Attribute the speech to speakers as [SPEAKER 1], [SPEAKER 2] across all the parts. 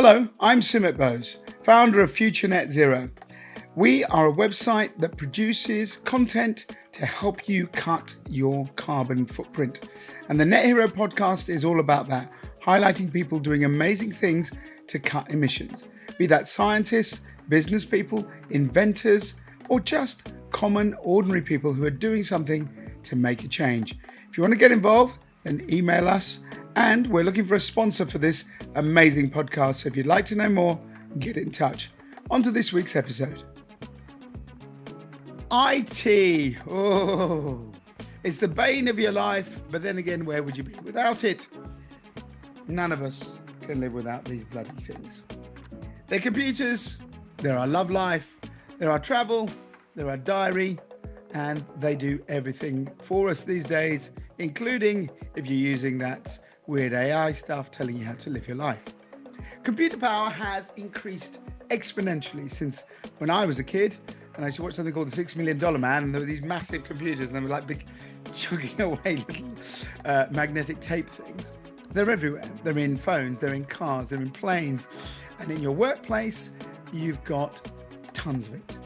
[SPEAKER 1] Hello, I'm Sumit Bose, founder of Future Net Zero. We are a website that produces content to help you cut your carbon footprint. And the Net Hero podcast is all about that, highlighting people doing amazing things to cut emissions, be that scientists, business people, inventors, or just common, ordinary people who are doing something to make a change. If you want to get involved, then email us. And we're looking for a sponsor for this amazing podcast. So if you'd like to know more, get in touch. On to this week's episode. IT. Oh, it's the bane of your life. But then again, where would you be without it? None of us can live without these bloody things. They're computers, they're our love life, they're our travel, they're our diary, and they do everything for us these days, including if you're using that weird AI stuff telling you how to live your life. Computer power has increased exponentially since when I was a kid, and I used to watch something called The $6 Million Man, and there were these massive computers, and they were like big chugging away little magnetic tape things. They're everywhere. They're in phones, they're in cars, they're in planes, and in your workplace, you've got tons of it.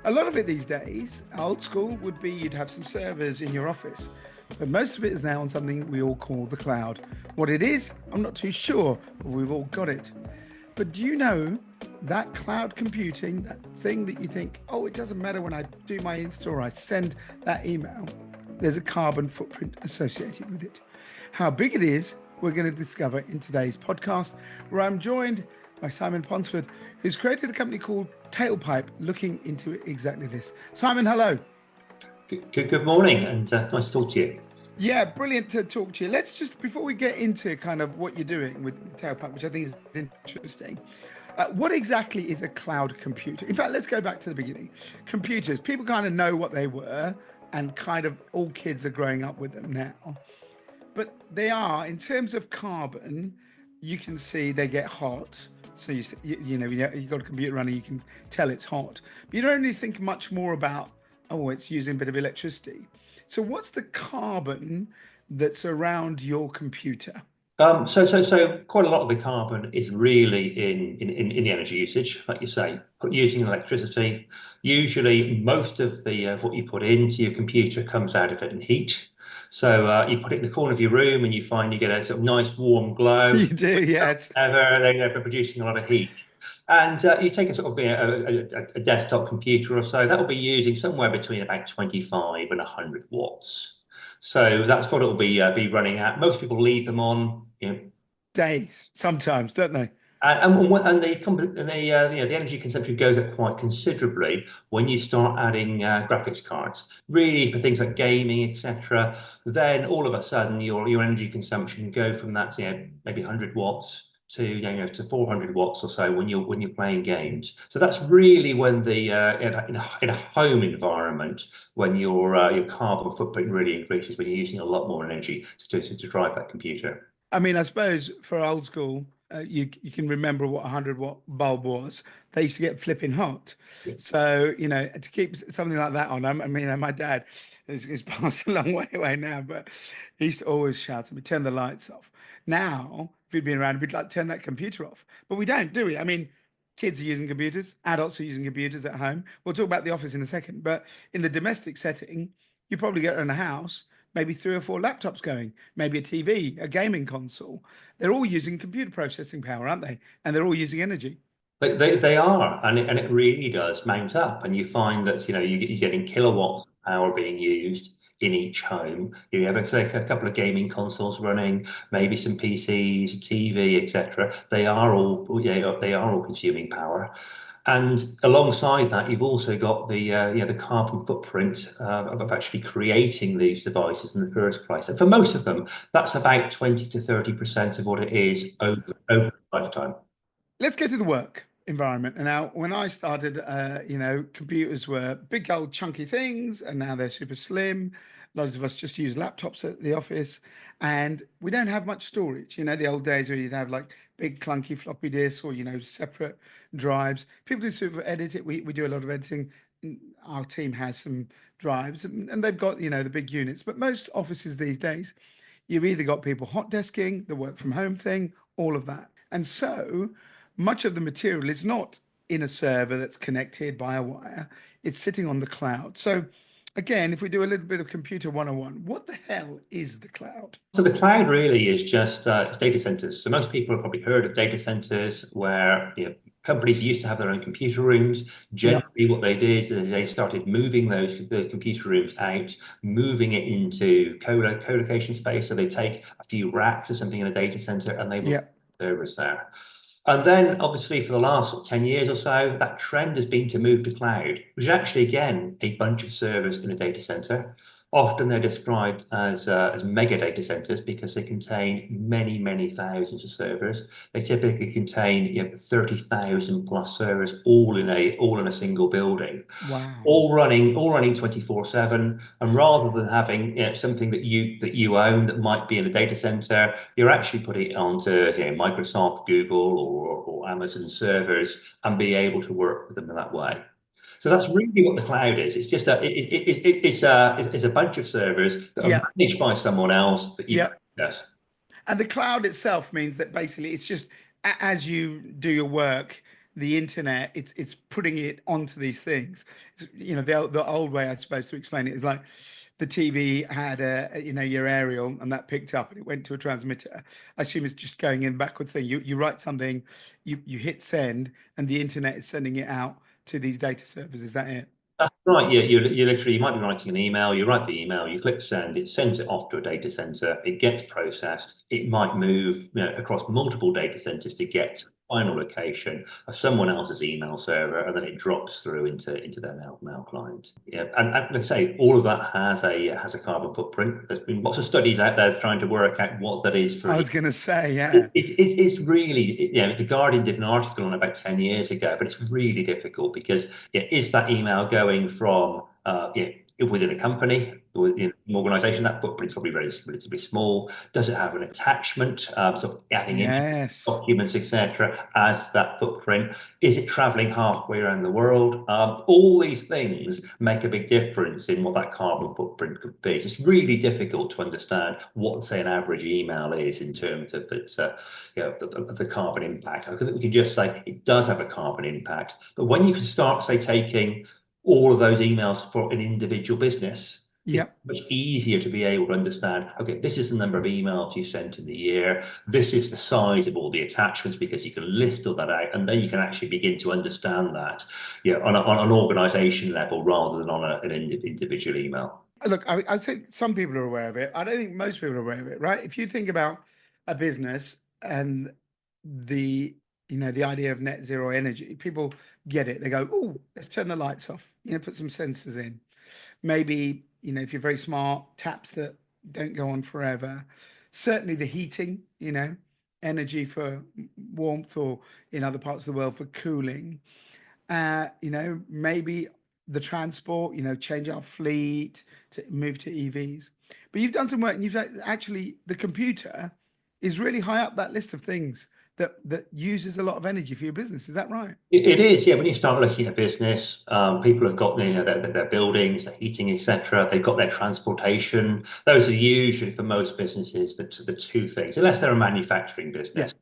[SPEAKER 1] A lot of it these days, old school, would be you'd have some servers in your office. But most of it is now on something we all call the cloud. What it is, I'm not too sure, but we've all got it. But do you know that cloud computing, that thing that you think, oh, it doesn't matter when I do my Insta or I send that email, there's a carbon footprint associated with it. How big it is, we're going to discover in today's podcast, where I'm joined by Simon Ponsford, who's created a company called Tailpipe, looking into exactly this. Simon, hello.
[SPEAKER 2] Good morning, and nice to talk to you.
[SPEAKER 1] Yeah, brilliant to talk to you. Let's just, before we get into kind of what you're doing with Tailpipe, which I think is interesting, what exactly is a cloud computer? In fact, let's go back to the beginning. Computers, people kind of know what they were, and kind of all kids are growing up with them now. But they are, in terms of carbon, you can see they get hot. So you've got a computer running, you can tell it's hot. But you don't really think much more about, oh, it's using a bit of electricity. So what's the carbon that's around your computer?
[SPEAKER 2] So quite a lot of the carbon is really in the energy usage, like you say, using electricity. Usually, most of the what you put into your computer comes out of it in heat. So you put it in the corner of your room, and you find you get a sort of nice warm glow.
[SPEAKER 1] You do, yeah.
[SPEAKER 2] They're producing a lot of heat. And you take a sort of a desktop computer or so, that will be using somewhere between about 25 and 100 watts. So that's what it will be running at. Most people leave them on,
[SPEAKER 1] days sometimes, don't they?
[SPEAKER 2] And the energy consumption goes up quite considerably when you start adding graphics cards. Really, for things like gaming, etc., then all of a sudden your energy consumption can go from that, maybe 100 watts to 400 watts or so when you're playing games. So that's really when the in a home environment, when your carbon footprint really increases, when you're using a lot more energy to drive that computer.
[SPEAKER 1] I mean, I suppose for old school, you can remember what a 100-watt bulb was. They used to get flipping hot.
[SPEAKER 2] Yeah.
[SPEAKER 1] So, to keep something like that on, I mean, my dad is passed a long way away now, but he used to always shout at me, turn the lights off. Now, if he'd been around, we'd like turn that computer off. But we don't, do we? I mean, kids are using computers, adults are using computers at home. We'll talk about the office in a second, but in the domestic setting, you probably get in a house, maybe 3 or 4 laptops going, maybe a TV, a gaming console. They're all using computer processing power, aren't they? And they're all using energy.
[SPEAKER 2] They are, and it really does mount up, and you find that you're getting kilowatts of power being used in each home. You have a couple of gaming consoles running, maybe some PCs, TV, etc. They are all consuming power. And alongside that, you've also got the carbon footprint of actually creating these devices in the first place. And for most of them, that's about 20 to 30% of what it is over a lifetime.
[SPEAKER 1] Let's go to the work environment. And now, when I started, computers were big old chunky things, and now they're super slim. Loads of us just use laptops at the office, and we don't have much storage. The old days where you'd have like big clunky floppy disks or separate drives. People do sort of edit it. We do a lot of editing. Our team has some drives, and they've got the big units. But most offices these days, you've either got people hot desking, the work from home thing, all of that. And so much of the material is not in a server that's connected by a wire. It's sitting on the cloud. So again, if we do a little bit of computer 101, what the hell is the cloud?
[SPEAKER 2] So the cloud really is just it's data centers. So most people have probably heard of data centers where companies used to have their own computer rooms.
[SPEAKER 1] Yep.
[SPEAKER 2] Generally, what they did is they started moving those computer rooms out, moving it into co-location space. So they take a few racks or something in a data center and they will
[SPEAKER 1] Yep.
[SPEAKER 2] servers there. And then, obviously, for the last 10 years or so, that trend has been to move to cloud, which is actually, again, a bunch of servers in a data center. Often they're described as mega data centers because they contain many, many thousands of servers. They typically contain 30,000 plus servers all in a single building,
[SPEAKER 1] Wow.
[SPEAKER 2] all running 24/7. And rather than having something that you own that might be in a data center, you're actually putting it onto Microsoft, Google, or Amazon servers and be able to work with them in that way. So that's really what the cloud is. It's just it's a bunch of servers that are
[SPEAKER 1] Yep.
[SPEAKER 2] managed by someone else that you can
[SPEAKER 1] Yep.
[SPEAKER 2] access.
[SPEAKER 1] And the cloud itself means that basically it's just as you do your work, the internet, it's putting it onto these things. The old way I suppose to explain it is like the TV had your aerial and that picked up and it went to a transmitter. I assume it's just going in backwards thing. You write something, you hit send, and the internet is sending it out to these data servers. Is that it?
[SPEAKER 2] That's right. You literally you might be writing an email. You write the email. You click send. It sends it off to a data center. It gets processed. It might move across multiple data centers to get to the final location of someone else's email server, and then it drops through into their mail client. Yeah, and let's say all of that has a carbon footprint. There's been lots of studies out there trying to work out what that is for
[SPEAKER 1] I
[SPEAKER 2] each.
[SPEAKER 1] was going to say, yeah.
[SPEAKER 2] It's really, The Guardian did an article on it about 10 years ago, but it's really difficult because is that email going from within a company, within an organization? That footprint's probably relatively small. Does it have an attachment, sort of adding in
[SPEAKER 1] Yes.
[SPEAKER 2] documents, etc., as that footprint? Is it traveling halfway around the world? All these things make a big difference in what that carbon footprint could be. So it's really difficult to understand what, say, an average email is in terms of the carbon impact. I think we can just say it does have a carbon impact. But when you can start, say, taking all of those emails for an individual business, it's
[SPEAKER 1] Yep.
[SPEAKER 2] much easier to be able to understand, okay, this is the number of emails you sent in the year. This is the size of all the attachments because you can list all that out. And then you can actually begin to understand that on an organization level rather than on an individual email.
[SPEAKER 1] Look, I think some people are aware of it. I don't think most people are aware of it, right? If you think about a business and the the idea of net zero energy, people get it. They go, oh, let's turn the lights off, put some sensors in. Maybe, if you're very smart, taps that don't go on forever. Certainly the heating, energy for warmth or in other parts of the world for cooling. Maybe the transport, change our fleet to move to EVs. But you've done some work and you've actually, the computer is really high up that list of things that uses a lot of energy for your business. Is that right?
[SPEAKER 2] It is, yeah. When you start looking at business, people have got their buildings, their heating, etc. They've got their transportation. Those are usually for most businesses the two things, unless they're a manufacturing
[SPEAKER 1] Yeah.
[SPEAKER 2] business.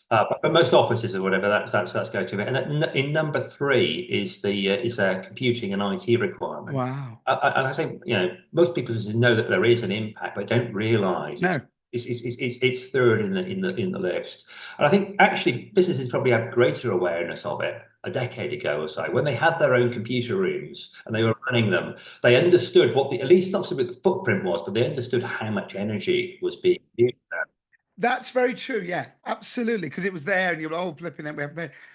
[SPEAKER 2] But most offices or whatever, that's go to it. And then in number three is a computing and IT requirement.
[SPEAKER 1] Wow.
[SPEAKER 2] And I think most people know that there is an impact, but don't realise
[SPEAKER 1] No.
[SPEAKER 2] it's third in the list. And I think actually businesses probably have greater awareness of it a decade ago or so when they had their own computer rooms and they were running them. They understood what at least not so big the footprint was, but they understood how much energy was being used there.
[SPEAKER 1] That's very true. Yeah, absolutely. Because it was there and you're all flipping it.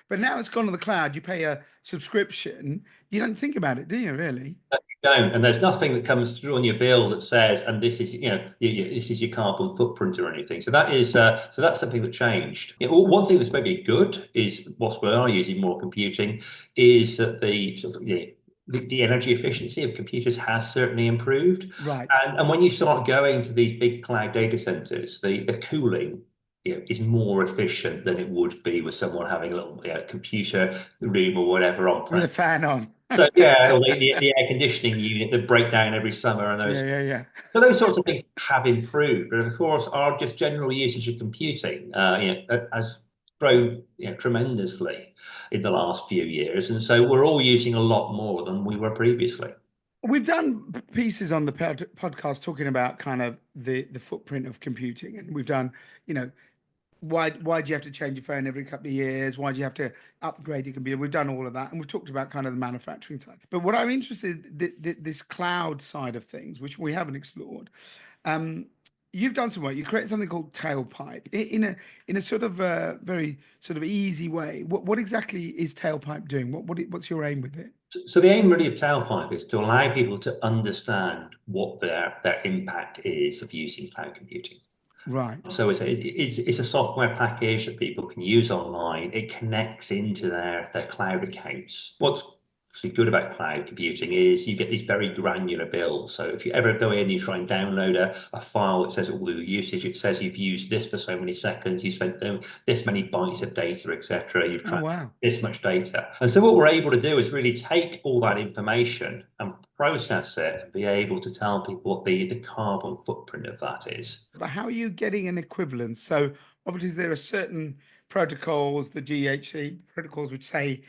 [SPEAKER 1] But now it's gone to the cloud. You pay a subscription. You don't think about it, do you, really?
[SPEAKER 2] Don't, and there's nothing that comes through on your bill that says, and this is, this is your carbon footprint or anything. So that's something that changed. One thing that's maybe good is, whilst we are using more computing, is that the sort of, the energy efficiency of computers has certainly improved.
[SPEAKER 1] Right.
[SPEAKER 2] And when you start going to these big cloud data centers, the cooling is more efficient than it would be with someone having a little computer room or whatever on
[SPEAKER 1] With a
[SPEAKER 2] prem.
[SPEAKER 1] fan on.
[SPEAKER 2] So yeah, or the air conditioning unit that break down every summer and those.
[SPEAKER 1] Yeah, yeah, yeah.
[SPEAKER 2] So those sorts of things have improved, but of course, our just general usage of computing, as grown, tremendously in the last few years, and so we're all using a lot more than we were previously.
[SPEAKER 1] We've done pieces on the podcast talking about kind of the footprint of computing, and we've done, you know, why do you have to change your phone every couple of years? Why do you have to upgrade your computer? We've done all of that, and we've talked about kind of the manufacturing side. But what I'm interested this cloud side of things, which we haven't explored. Um, you've done some work. You created something called Tailpipe in a sort of very sort of easy way. What exactly is Tailpipe doing? What's your aim with it?
[SPEAKER 2] So the aim really of Tailpipe is to allow people to understand what their impact is of using cloud computing.
[SPEAKER 1] Right.
[SPEAKER 2] So it's a software package that people can use online. It connects into their cloud accounts. What's actually good about cloud computing is you get these very granular bills. So if you ever go in and you try and download a file that says all your usage, it says you've used this for so many seconds, you spent this many bytes of data, etc. You've
[SPEAKER 1] Oh
[SPEAKER 2] tracked
[SPEAKER 1] wow.
[SPEAKER 2] this much data. And so what we're able to do is really take all that information and process it and be able to tell people what the carbon footprint of that is.
[SPEAKER 1] But how are you getting an equivalence? So obviously there are certain protocols, the GHC protocols, which say,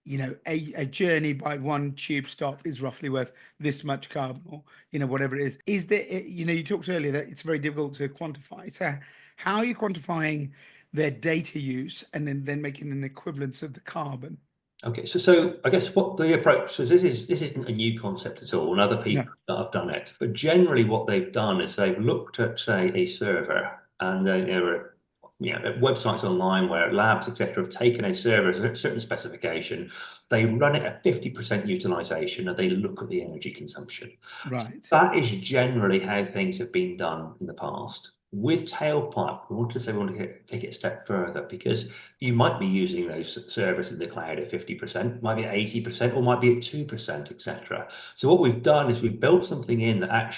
[SPEAKER 1] you know, a journey by one tube stop is roughly worth this much carbon, or you know, whatever it is. Is there, you know, you talked earlier that it's very difficult to quantify. So how are you quantifying their data use and then making an equivalence of the carbon?
[SPEAKER 2] Okay, so I guess what the approach is, this isn't a new concept at all, and other
[SPEAKER 1] No.
[SPEAKER 2] people that have done it. But generally, what they've done is they've looked at, say, a server, and there are websites online where labs, etc., have taken a server at a certain specification, they run it at 50% utilization, and they look at the energy consumption.
[SPEAKER 1] Right.
[SPEAKER 2] That is generally how things have been done in the past. With Tailpipe, we want to take it a step further because you might be using those servers in the cloud at 50%, might be at 80%, or might be at 2%, etc. So what we've done is we've built something in that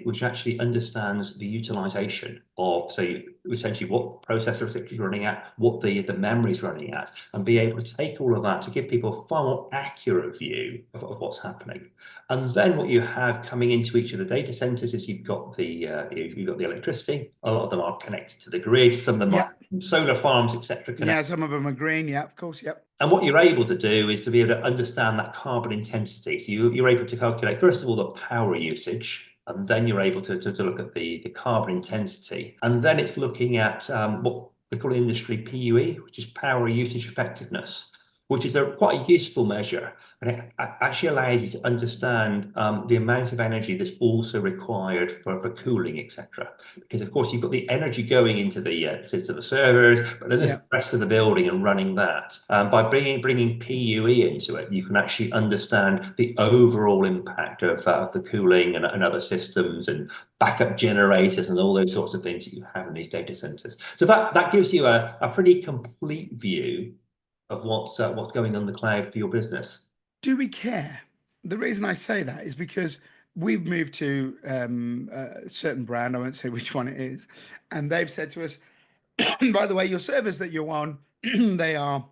[SPEAKER 2] which actually understands the utilization of, so essentially what processor is running at, what the memory is running at, and be able to take all of that to give people a far more accurate view of what's happening. And then what you have coming into each of the data centers is you've got the electricity. A lot of them are connected to the grid. Some of them
[SPEAKER 1] Yeah.
[SPEAKER 2] are solar farms, etc.
[SPEAKER 1] Yeah. Some of them are green. Yeah. Of course. Yep.
[SPEAKER 2] And what you're able to do is to be able to understand that carbon intensity. So you're able to calculate, first of all, the power usage, and then you're able to look at the carbon intensity. And then it's looking at what they call in industry PUE, which is power usage effectiveness, which is quite a useful measure. And it actually allows you to understand the amount of energy that's also required for cooling, etc. Because of course you've got the energy going into the servers, but then there's
[SPEAKER 1] Yeah.
[SPEAKER 2] the rest of the building and running that. By bringing PUE into it, you can actually understand the overall impact of the cooling and other systems and backup generators and all those sorts of things that you have in these data centers. So that gives you a pretty complete view of what's going on in the cloud for your business.
[SPEAKER 1] Do we care? The reason I say that is because we've moved to a certain brand. I won't say which one it is, and they've said to us, by the way, your servers that you're on, they are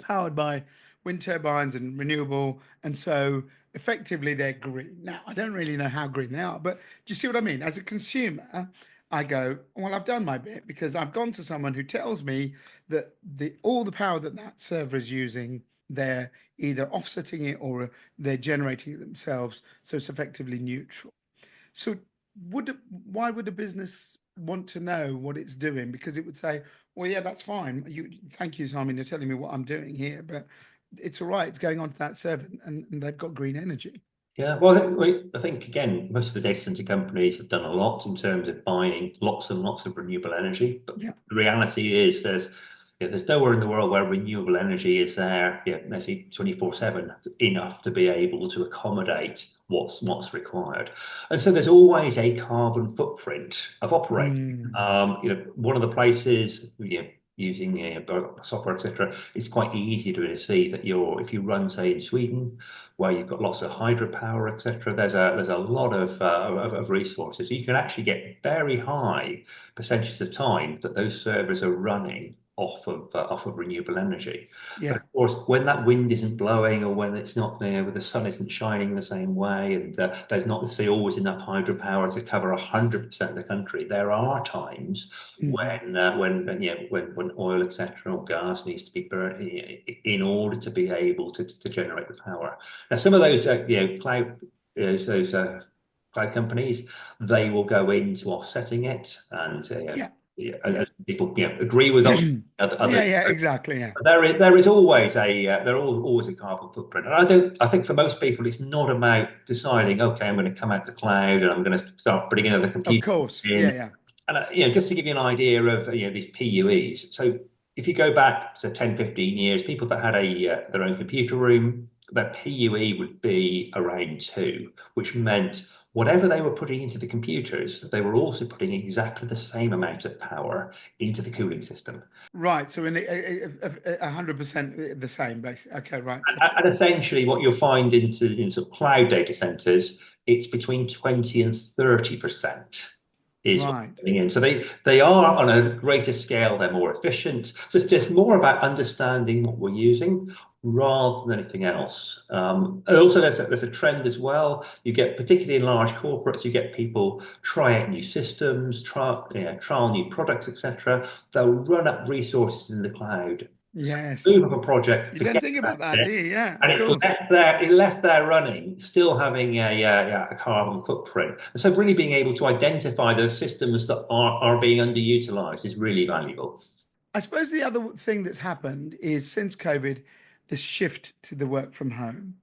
[SPEAKER 1] powered by wind turbines and renewable, and so effectively they're green. Now, I don't really know how green they are, but do you see what I mean? As a consumer, I go, well, I've done my bit because I've gone to someone who tells me that the all the power that server is using, they're either offsetting it or they're generating it themselves, so it's effectively neutral. So why would a business want to know what it's doing? Because it would say, well, yeah, that's fine. Thank you, Simon. You're telling me what I'm doing here, but it's all right. It's going on to that server, and they've got green energy.
[SPEAKER 2] Yeah, well, I think again, most of the data center companies have done a lot in terms of buying lots and lots of renewable energy. But
[SPEAKER 1] Yeah.
[SPEAKER 2] the reality is there's nowhere in the world where renewable energy is there, let's say 24/7 enough to be able to accommodate what's required. And so there's always a carbon footprint of operating.
[SPEAKER 1] Mm,
[SPEAKER 2] One of the places, using software, etc., it's quite easy to see that if you run, say, in Sweden, where you've got lots of hydropower, etc., there's a lot of resources. So you can actually get very high percentages of time that those servers are running off of renewable energy. But
[SPEAKER 1] Yeah.
[SPEAKER 2] of course, when that wind isn't blowing, or when it's not there, when the sun isn't shining the same way, and there's not necessarily always enough hydropower to cover 100% of the country, there are times
[SPEAKER 1] Mhm.
[SPEAKER 2] when oil, etc., or gas needs to be burnt in order to be able to generate the power. Now, some of those those cloud companies, they will go into offsetting it, and
[SPEAKER 1] Yeah. Yeah.
[SPEAKER 2] people agree with them.
[SPEAKER 1] Yeah,
[SPEAKER 2] Others,
[SPEAKER 1] yeah, exactly. Yeah.
[SPEAKER 2] there is always always a carbon footprint, and I think for most people it's not about deciding, okay, I'm going to come out the cloud and I'm going to start putting another
[SPEAKER 1] Of
[SPEAKER 2] computer
[SPEAKER 1] course.
[SPEAKER 2] in.
[SPEAKER 1] Yeah, yeah.
[SPEAKER 2] And just to give you an idea of these PUEs. So if you go back to 10, 15 years, people that had their own computer room, their PUE would be around 2, which meant whatever they were putting into the computers, they were also putting exactly the same amount of power into the cooling system.
[SPEAKER 1] Right. So in 100% the same, basically. Okay, right. Gotcha.
[SPEAKER 2] And essentially, what you'll find in sort of cloud data centers, it's between 20 and 30% is what's
[SPEAKER 1] Right.
[SPEAKER 2] coming in. So they are on a greater scale, they're more efficient. So it's just more about understanding what we're using rather than anything else. And also there's a trend as well. You get, particularly in large corporates, you get people try out new systems, trial new products, etc. They'll run up resources in the cloud,
[SPEAKER 1] Yes.
[SPEAKER 2] move up a project,
[SPEAKER 1] You don't
[SPEAKER 2] forget
[SPEAKER 1] think
[SPEAKER 2] about
[SPEAKER 1] about that, do
[SPEAKER 2] it,
[SPEAKER 1] you? Yeah,
[SPEAKER 2] and
[SPEAKER 1] of course.
[SPEAKER 2] it left there running, still having a carbon footprint. And so really being able to identify those systems that are being underutilized is really valuable.
[SPEAKER 1] I suppose the other thing that's happened is since COVID, this shift to the work from home.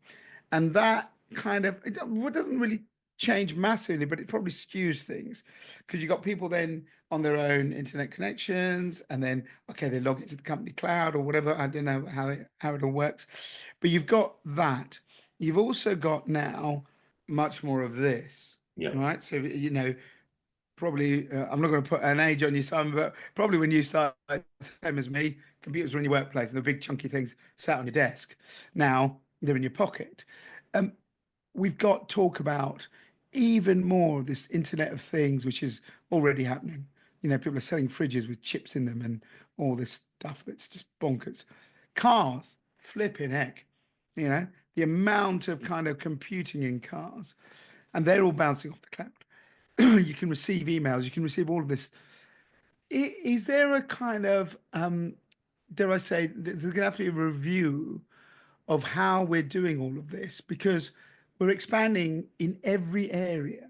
[SPEAKER 1] And that kind of it doesn't really change massively, but it probably skews things because you've got people then on their own internet connections, and then okay, they log into the company cloud or whatever. I don't know how it all works, but you've got that. You've also got now much more of this,
[SPEAKER 2] Yeah.
[SPEAKER 1] right? So probably I'm not going to put an age on you, Simon, but probably when you started, same as me, computers were in your workplace and the big chunky things sat on your desk. Now they're in your pocket. Um, we've got talk about even more of this Internet of Things, which is already happening. People are selling fridges with chips in them and all this stuff that's just bonkers. Cars, flipping heck, you know, the amount of kind of computing in cars, and they're all bouncing off the cloud. You can receive emails, you can receive all of this. Is there a kind of, dare I say, there's going to have to be a review of how we're doing all of this because we're expanding in every area,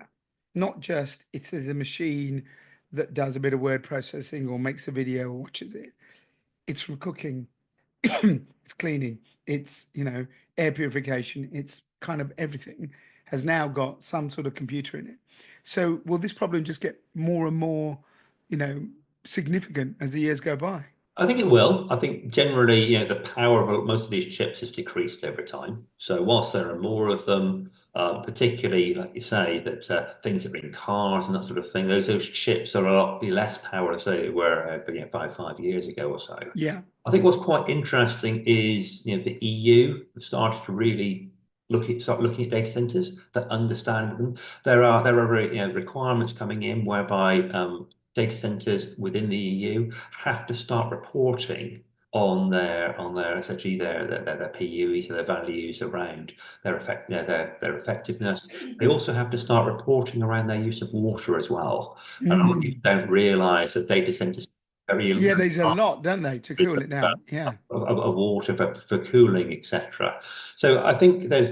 [SPEAKER 1] not just it's as a machine that does a bit of word processing or makes a video or watches it. It's from cooking, it's cleaning, it's, air purification, it's kind of everything has now got some sort of computer in it. So will this problem just get more and more, you know, significant as the years go by?
[SPEAKER 2] I think it will. I think generally, the power of most of these chips has decreased over time. So whilst there are more of them, particularly like you say, that things that are in cars and that sort of thing, those chips are a lot less power as they were 5 years ago or so.
[SPEAKER 1] Yeah.
[SPEAKER 2] I think what's quite interesting is the EU have started to really start looking at data centers that understand them. There are requirements coming in whereby data centers within the EU have to start reporting on their essentially their PUE, so their values around their effectiveness. They also have to start reporting around their use of water as well. And a lot of people
[SPEAKER 1] Mm.
[SPEAKER 2] don't realise that data centers very
[SPEAKER 1] Yeah, there's a lot, don't they, to cool it down? Yeah.
[SPEAKER 2] of water for cooling, etc. So I think there's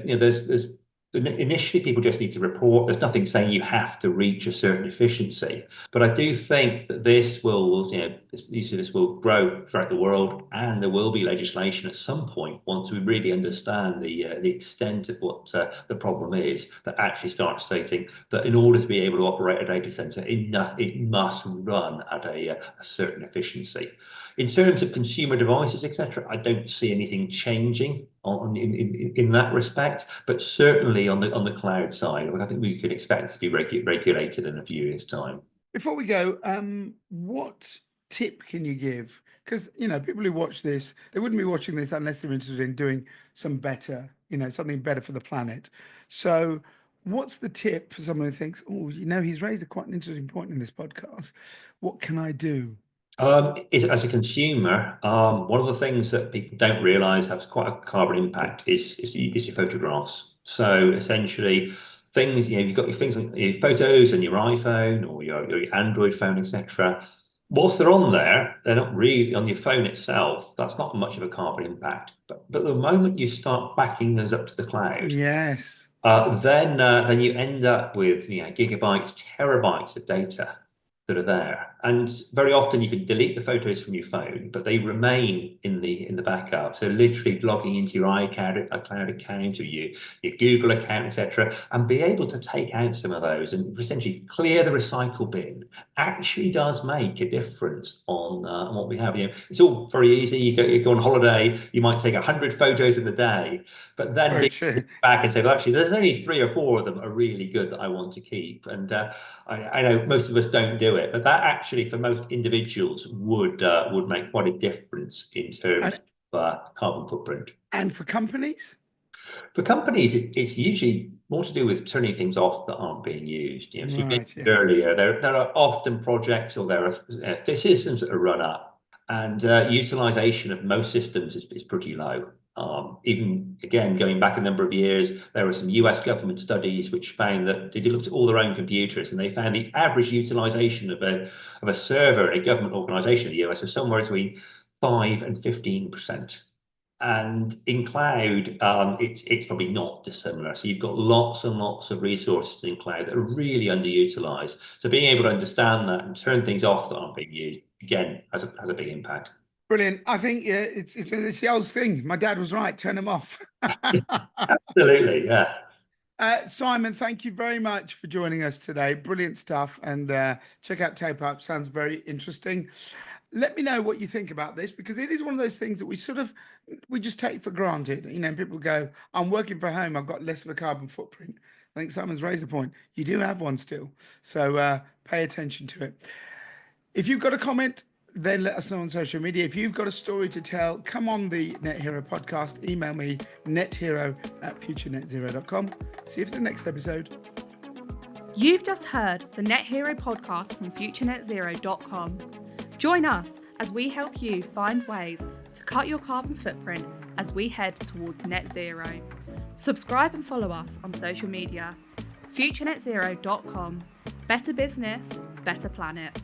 [SPEAKER 2] initially people just need to report. There's nothing saying you have to reach a certain efficiency, but I do think that this will grow throughout the world, and there will be legislation at some point once we really understand the extent of what the problem is, that actually starts stating that in order to be able to operate a data center, it must run at a certain efficiency. In terms of consumer devices, etc., I don't see anything changing in that respect, but certainly on the cloud side, I think we could expect it to be regulated in a few years' time.
[SPEAKER 1] Before we go, what tip can you give? Because, people who watch this, they wouldn't be watching this unless they're interested in doing some better, something better for the planet. So, what's the tip for someone who thinks, oh, he's raised quite an interesting point in this podcast. What can I do?
[SPEAKER 2] Is as a consumer, one of the things that people don't realise has quite a carbon impact is your photographs. So essentially, things you've got your things like your photos and your iPhone or your Android phone, etc. Whilst they're on there, they're not really on your phone itself. That's not much of a carbon impact. But the moment you start backing those up to the cloud,
[SPEAKER 1] Yes.
[SPEAKER 2] then you end up with gigabytes, terabytes of data that are there, and very often you can delete the photos from your phone, but they remain in the backup. So literally logging into your iCloud account or your Google account, etc., and be able to take out some of those and essentially clear the recycle bin actually does make a difference on what we have. It's all very easy. You go on holiday, you might take 100 photos in the day, but then
[SPEAKER 1] Very true.
[SPEAKER 2] back and say, well, actually, there's only 3 or 4 of them are really good that I want to keep. And I know most of us don't do it, but that actually, for most individuals, would make quite a difference in terms
[SPEAKER 1] And,
[SPEAKER 2] of carbon footprint.
[SPEAKER 1] and for companies?
[SPEAKER 2] For companies, it's usually more to do with turning things off that aren't being used. So you
[SPEAKER 1] Right.
[SPEAKER 2] mentioned
[SPEAKER 1] Yeah.
[SPEAKER 2] earlier, there are often projects or there are systems that are run up, and utilization of most systems is pretty low. Even again, going back a number of years, there were some US government studies which found that they looked at all their own computers and they found the average utilization of a server in a government organization in the US is somewhere between 5 and 15%. And in cloud, it's probably not dissimilar. So you've got lots and lots of resources in cloud that are really underutilized. So being able to understand that and turn things off that aren't being used, again, has a big impact.
[SPEAKER 1] Brilliant. I think yeah, it's the old thing. My dad was right. Turn them off.
[SPEAKER 2] Absolutely, yeah.
[SPEAKER 1] Simon, thank you very much for joining us today. Brilliant stuff. And check out Tape Up. Sounds very interesting. Let me know what you think about this because it is one of those things that we just take for granted. People go, I'm working from home. I've got less of a carbon footprint. I think Simon's raised the point. You do have one still. So pay attention to it. If you've got a comment, then let us know on social media. If you've got a story to tell, come on the Net Hero podcast. Email me, nethero@futurenetzero.com. See you for the next episode.
[SPEAKER 3] You've just heard the Net Hero podcast from futurenetzero.com. Join us as we help you find ways to cut your carbon footprint as we head towards net zero. Subscribe and follow us on social media. futurenetzero.com. Better business, better planet.